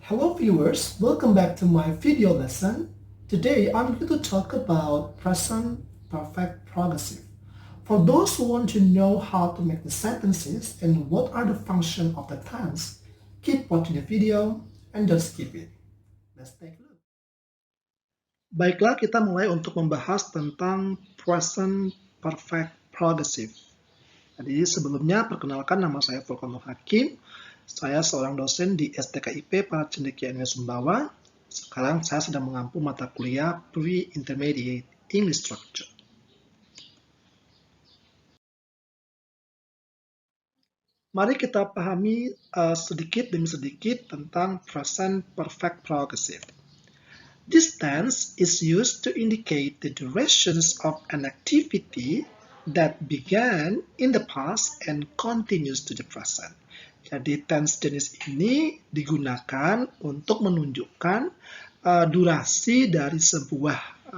Hello viewers, welcome back to my video lesson. Today I'm going to talk about present perfect progressive. For those who want to know how to make the sentences and what are the functions of the tense, keep watching the video and don't skip it. Let's take a look. Baiklah, kita mulai untuk membahas tentang present perfect progressive. Jadi sebelumnya perkenalkan, nama saya Fulkan Nur Hakim. Saya seorang dosen di STKIP Para Cendekia Indonesia Sumbawa. Sekarang saya sedang mengampu mata kuliah Pre-Intermediate English Structure. Mari kita pahami sedikit demi sedikit tentang present perfect progressive. This tense is used to indicate the durations of an activity that began in the past and continues to the present. Jadi tense jenis ini digunakan untuk menunjukkan durasi dari sebuah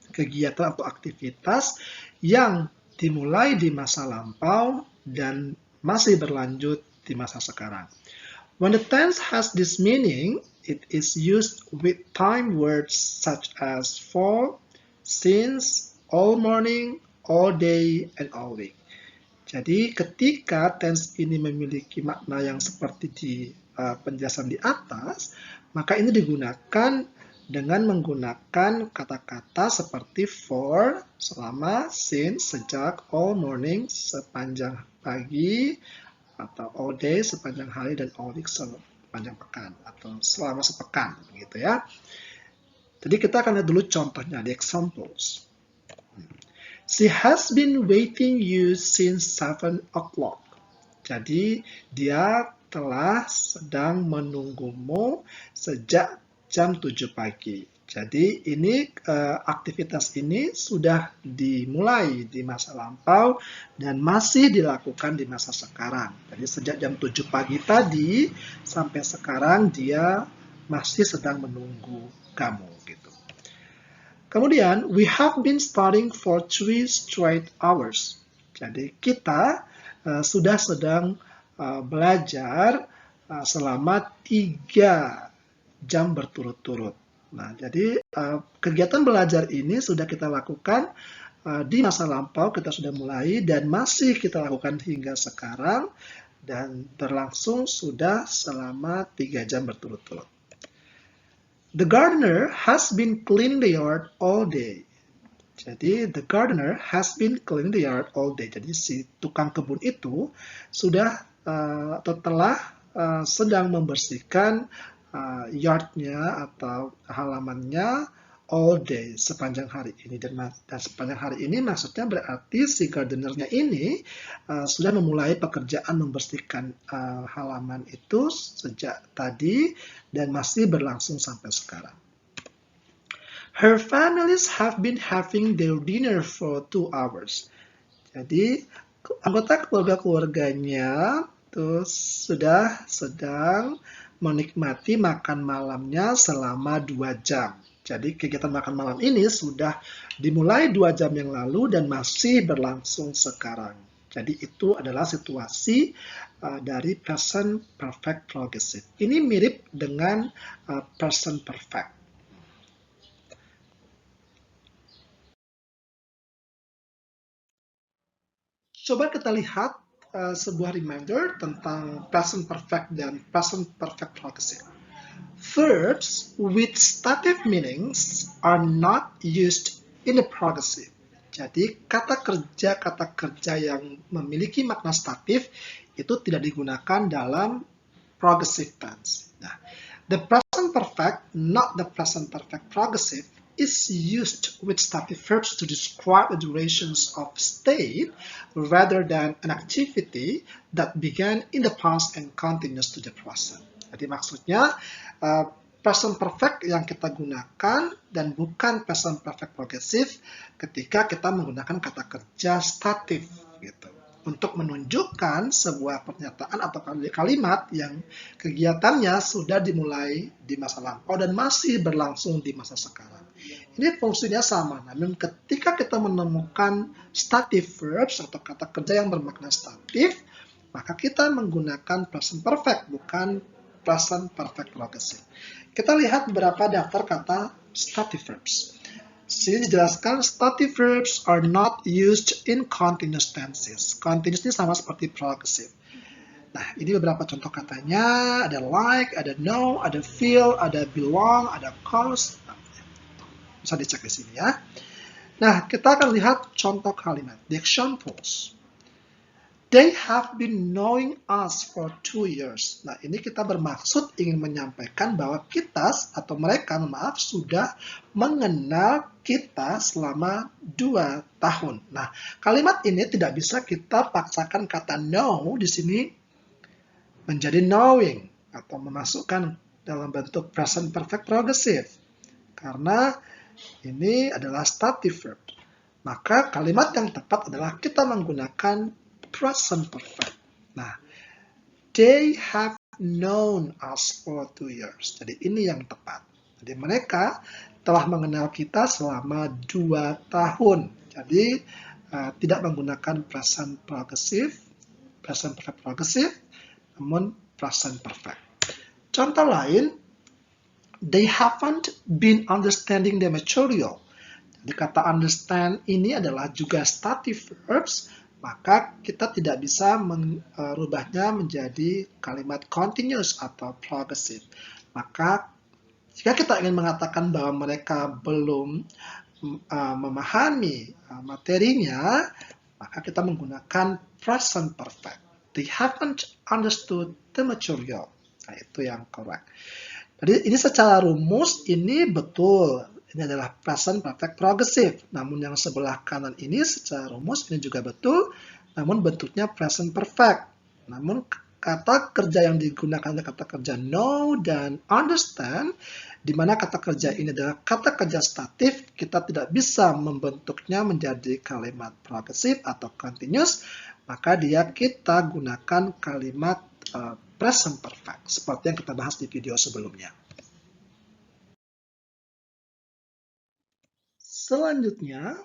kegiatan atau aktivitas yang dimulai di masa lampau dan masih berlanjut di masa sekarang. When the tense has this meaning, it is used with time words such as for, since, all morning, all day, and all week. Jadi ketika tense ini memiliki makna yang seperti di penjelasan di atas, maka ini digunakan dengan menggunakan kata-kata seperti for, selama, since, sejak, all morning, sepanjang pagi, atau all day, sepanjang hari, dan all week, sepanjang pekan, atau selama sepekan, gitu ya. Jadi kita akan lihat dulu contohnya, the examples. She has been waiting you since 7 o'clock. Jadi, dia telah sedang menunggumu sejak jam 7 pagi. Jadi, ini aktivitas ini sudah dimulai di masa lampau dan masih dilakukan di masa sekarang. Jadi, sejak jam 7 pagi tadi sampai sekarang dia masih sedang menunggu kamu gitu. Kemudian, we have been studying for 3 straight hours. Jadi, kita sudah sedang belajar selama 3 jam berturut-turut. Nah, jadi kegiatan belajar ini sudah kita lakukan di masa lampau, kita sudah mulai dan masih kita lakukan hingga sekarang dan berlangsung sudah selama 3 jam berturut-turut. The gardener has been cleaning the yard all day. Jadi, the gardener has been cleaning the yard all day. Jadi, si tukang kebun itu sudah atau telah sedang membersihkan yardnya atau halamannya all day, sepanjang hari ini. Dan sepanjang hari ini maksudnya berarti si gardenernya ini sudah memulai pekerjaan membersihkan halaman itu sejak tadi dan masih berlangsung sampai sekarang. Her families have been having their dinner for 2 hours. Jadi anggota keluarga-keluarganya sudah sedang menikmati makan malamnya selama 2 jam. Jadi kegiatan makan malam ini sudah dimulai 2 jam yang lalu dan masih berlangsung sekarang. Jadi itu adalah situasi dari present perfect progressive. Ini mirip dengan present perfect. Coba kita lihat sebuah reminder tentang present perfect dan present perfect progressive. Verbs with stative meanings are not used in the progressive. Jadi kata kerja yang memiliki makna statif itu tidak digunakan dalam progressive tense. Nah, the present perfect, not the present perfect progressive, is used with stative verbs to describe the durations of state rather than an activity that began in the past and continues to the present. Jadi maksudnya present perfect yang kita gunakan dan bukan present perfect progressive ketika kita menggunakan kata kerja statif gitu untuk menunjukkan sebuah pernyataan atau kalimat yang kegiatannya sudah dimulai di masa lampau dan masih berlangsung di masa sekarang. Ini fungsinya sama, namun ketika kita menemukan stative verbs atau kata kerja yang bermakna statif, maka kita menggunakan present perfect, bukan present perfect progressive. Kita lihat beberapa daftar kata stative verbs. Sini dijelaskan stative verbs are not used in continuous tenses. Continuous ini sama seperti progressive. Nah, ini beberapa contoh katanya. Ada like, ada know, ada feel, ada belong, ada cause. Nah, bisa dicek di sini ya. Nah, kita akan lihat contoh kalimat. The examples. They have been knowing us for 2 years. Nah, ini kita bermaksud ingin menyampaikan bahwa kita atau mereka, maaf, sudah mengenal kita selama 2 tahun. Nah, kalimat ini tidak bisa kita paksakan kata know di sini menjadi knowing atau memasukkan dalam bentuk present perfect progressive. Karena ini adalah stative verb. Maka kalimat yang tepat adalah kita menggunakan present perfect. Nah, they have known us for 2 years. Jadi ini yang tepat. Jadi mereka telah mengenal kita selama 2 tahun. Jadi tidak menggunakan present progressive, present perfect progressive, namun present perfect. Contoh lain, they haven't been understanding the material. Jadi kata understand ini adalah juga stative verbs, maka kita tidak bisa merubahnya menjadi kalimat continuous atau progressive. Maka jika kita ingin mengatakan bahwa mereka belum memahami materinya, maka kita menggunakan present perfect. They haven't understood the material. Nah, itu yang correct. Jadi ini secara rumus ini betul. Ini adalah present perfect progressive. Namun yang sebelah kanan ini secara rumus ini juga betul, namun bentuknya present perfect. Namun kata kerja yang digunakan adalah kata kerja know dan understand, di mana kata kerja ini adalah kata kerja statif, kita tidak bisa membentuknya menjadi kalimat progressive atau continuous, maka kita gunakan kalimat present perfect, seperti yang kita bahas di video sebelumnya. Selanjutnya,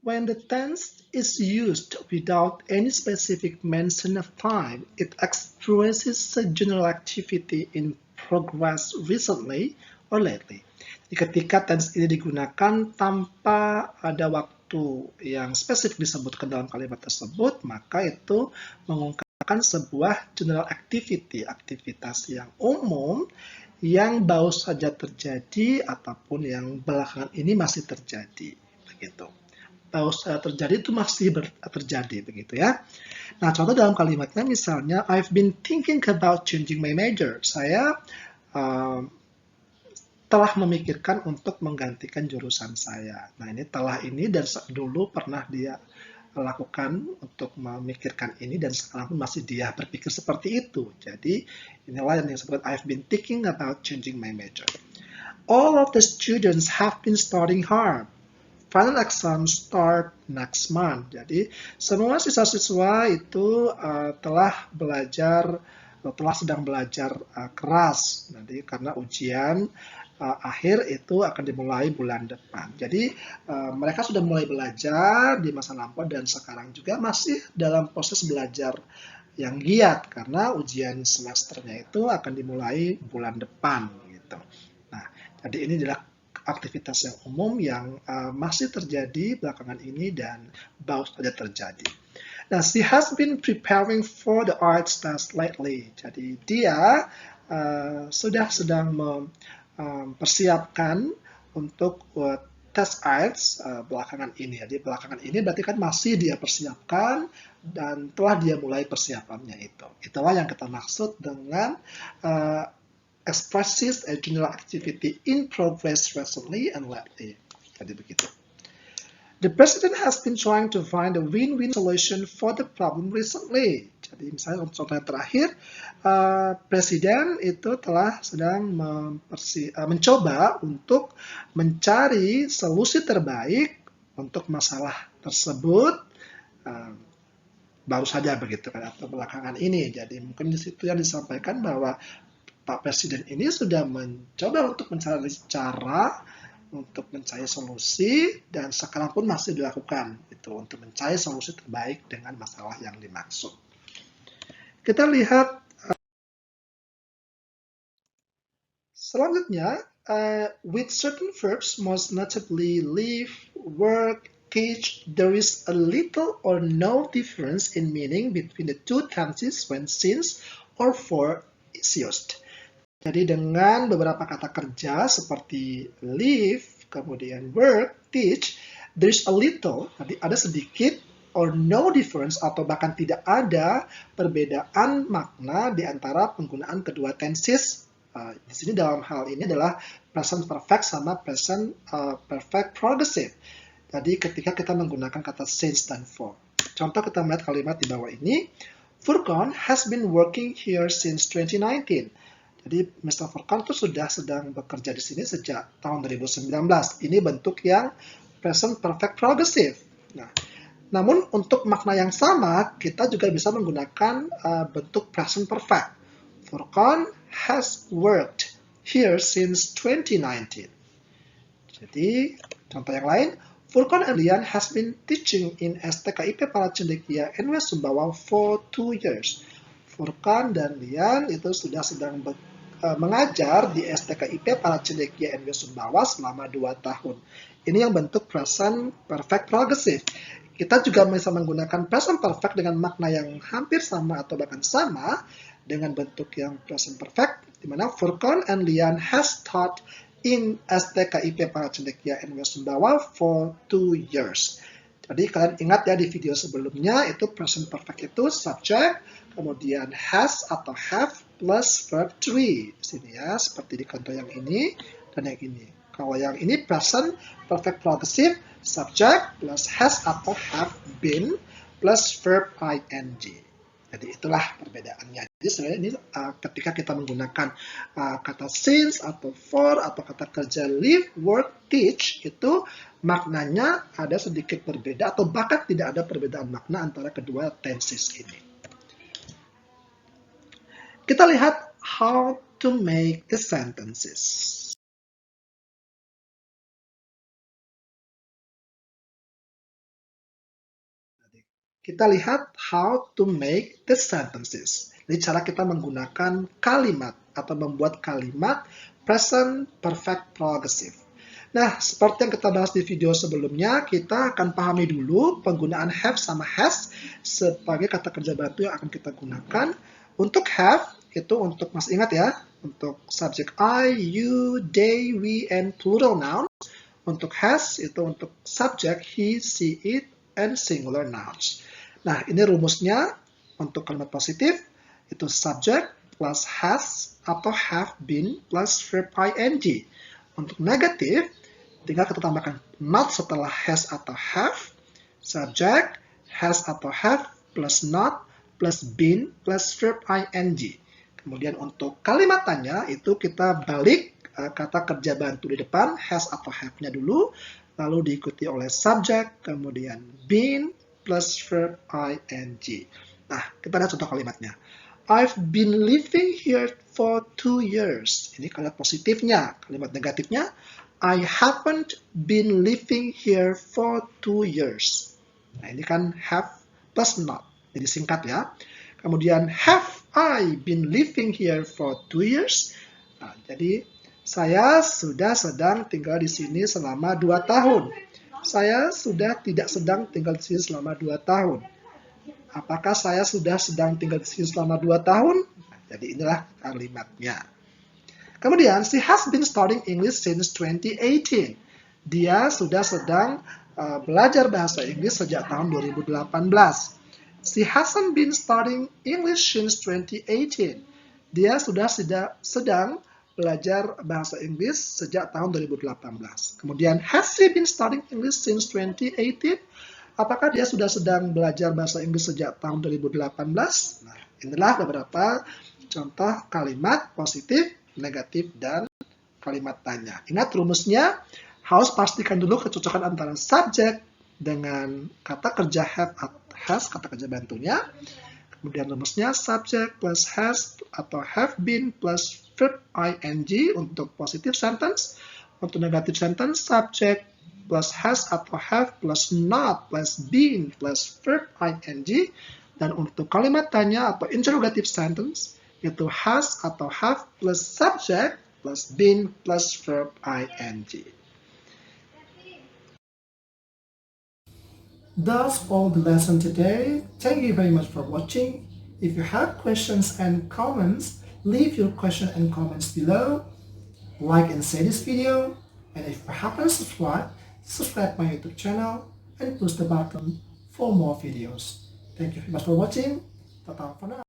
when the tense is used without any specific mention of time, it expresses a general activity in progress recently or lately. Jadi ketika tense ini digunakan tanpa ada waktu yang spesifik disebutkan dalam kalimat tersebut, maka itu mengungkapkan sebuah general activity, aktivitas yang umum yang baru saja terjadi ataupun yang belakangan ini masih terjadi, begitu. Baru saja terjadi itu masih terjadi, begitu ya. Nah, contoh dalam kalimatnya misalnya, I've been thinking about changing my major. Saya telah memikirkan untuk menggantikan jurusan saya. Nah, ini telah ini dan dulu pernah dia lakukan untuk memikirkan ini dan sekarang pun masih dia berpikir seperti itu. Jadi inilah yang disebut I've been thinking about changing my major. All of the students have been studying hard. Final exam start next month. Jadi semua siswa-siswa itu sedang belajar keras. Nanti karena ujian akhir itu akan dimulai bulan depan. Jadi mereka sudah mulai belajar di masa lampau dan sekarang juga masih dalam proses belajar yang giat karena ujian semesternya itu akan dimulai bulan depan gitu. Nah, jadi ini adalah aktivitas yang umum yang masih terjadi belakangan ini dan baru saja terjadi. Nah, she has been preparing for the arts test lately. Jadi dia sedang mempersiapkan untuk tes IELTS belakangan ini. Jadi belakangan ini berarti kan masih dia persiapkan dan telah dia mulai persiapannya itu. Itulah yang kita maksud dengan expresses a general activity in progress recently and lately. Jadi begitu. The president has been trying to find a win-win solution for the problem recently. Jadi misalnya contoh yang terakhir, presiden itu telah sedang mencoba untuk mencari solusi terbaik untuk masalah tersebut baru saja begitu kan atau belakangan ini. Jadi mungkin di situ yang disampaikan bahwa Pak Presiden ini sudah mencoba untuk mencari cara untuk mencari solusi dan sekarang pun masih dilakukan itu untuk mencari solusi terbaik dengan masalah yang dimaksud. Kita lihat Selanjutnya, with certain verbs, most notably live, work, teach, there is a little or no difference in meaning between the two tenses when since or for is used. Jadi dengan beberapa kata kerja seperti live, kemudian work, teach, there is a little, jadi ada sedikit or no difference atau bahkan tidak ada perbedaan makna di antara penggunaan kedua tenses. Di sini dalam hal ini adalah present perfect sama present perfect progressive. Jadi ketika kita menggunakan kata since dan for. Contoh kita melihat kalimat di bawah ini. Furqan has been working here since 2019. Jadi Mr. Furqan itu sudah sedang bekerja di sini sejak tahun 2019. Ini bentuk yang present perfect progressive. Nah, namun untuk makna yang sama, kita juga bisa menggunakan bentuk present perfect. Furqan has worked here since 2019. Jadi, contoh yang lain, Furqan and Lian has been teaching in STKIP Paracendekia NW Sumbawa for 2 years. Furqan dan Lian itu sudah sedang mengajar di STKIP Paracendekia NW Sumbawa selama 2 tahun. Ini yang bentuk present perfect progressive. Kita juga bisa menggunakan present perfect dengan makna yang hampir sama atau bahkan sama dengan bentuk yang present perfect, di mana Furqan and Lian has taught in STKIP Paracendekia NW Sumbawa for 2 years. Jadi kalian ingat ya di video sebelumnya itu present perfect itu subject, kemudian has atau have plus verb to be. Di sini ya, seperti di contoh yang ini dan yang ini. Kalau yang ini present perfect progressive, subject plus has atau have been plus verb ing. Jadi itulah perbedaannya. Jadi sebenarnya ini ketika kita menggunakan kata since atau for atau kata kerja live, work, teach itu maknanya ada sedikit berbeda atau bahkan tidak ada perbedaan makna antara kedua tenses ini. Kita lihat how to make the sentences. Kita lihat how to make the sentences. Jadi cara kita menggunakan kalimat atau membuat kalimat present perfect progressive. Nah, seperti yang kita bahas di video sebelumnya, kita akan pahami dulu penggunaan have sama has sebagai kata kerja bantu yang akan kita gunakan. Untuk have, itu untuk, masih ingat ya, untuk subjek I, you, they, we, and plural nouns. Untuk has, itu untuk subjek he, she, it, and singular nouns. Nah, ini rumusnya untuk kalimat positif, itu subject plus has atau have been plus verb ing. Untuk negatif, tinggal kita tambahkan not setelah has atau have, subject, has atau have plus not plus been plus verb ing. Kemudian untuk kalimat tanya, itu kita balik kata kerja bantu di depan, has atau have-nya dulu, lalu diikuti oleh subject, kemudian been, plus verb ing. Nah, kita lihat contoh kalimatnya. I've been living here for 2 years. Ini kalimat positifnya. Kalimat negatifnya, I haven't been living here for 2 years. Nah, ini kan have plus not. Jadi singkat ya. Kemudian, have I been living here for 2 years? Nah, jadi saya sudah sedang tinggal di sini selama 2 tahun. Saya sudah tidak sedang tinggal di sini selama 2 tahun. Apakah saya sudah sedang tinggal di sini selama 2 tahun? Jadi inilah kalimatnya. Kemudian, she has been studying English since 2018. Dia sudah sedang belajar bahasa Inggris sejak tahun 2018. She hasn't been studying English since 2018. Dia sudah sedang belajar bahasa Inggris sejak tahun 2018. Kemudian, has she been studying English since 2018? Apakah dia sudah sedang belajar bahasa Inggris sejak tahun 2018? Nah, inilah beberapa contoh kalimat positif, negatif, dan kalimat tanya. Ingat rumusnya, harus pastikan dulu kecocokan antara subjek dengan kata kerja have atau has, kata kerja bantunya. Kemudian rumusnya subject plus has atau have been plus verb ing untuk positive sentence. Untuk negative sentence, subject plus has atau have plus not plus been plus verb ing. Dan untuk kalimat tanya atau interrogative sentence, itu has atau have plus subject plus been plus verb ing. That's all the lesson today. Thank you very much for watching. If you have questions and comments, leave your question and comments below. Like and share this video. And if you haven't subscribed, subscribe my YouTube channel and push the button for more videos. Thank you very much for watching. Ta-ta for now.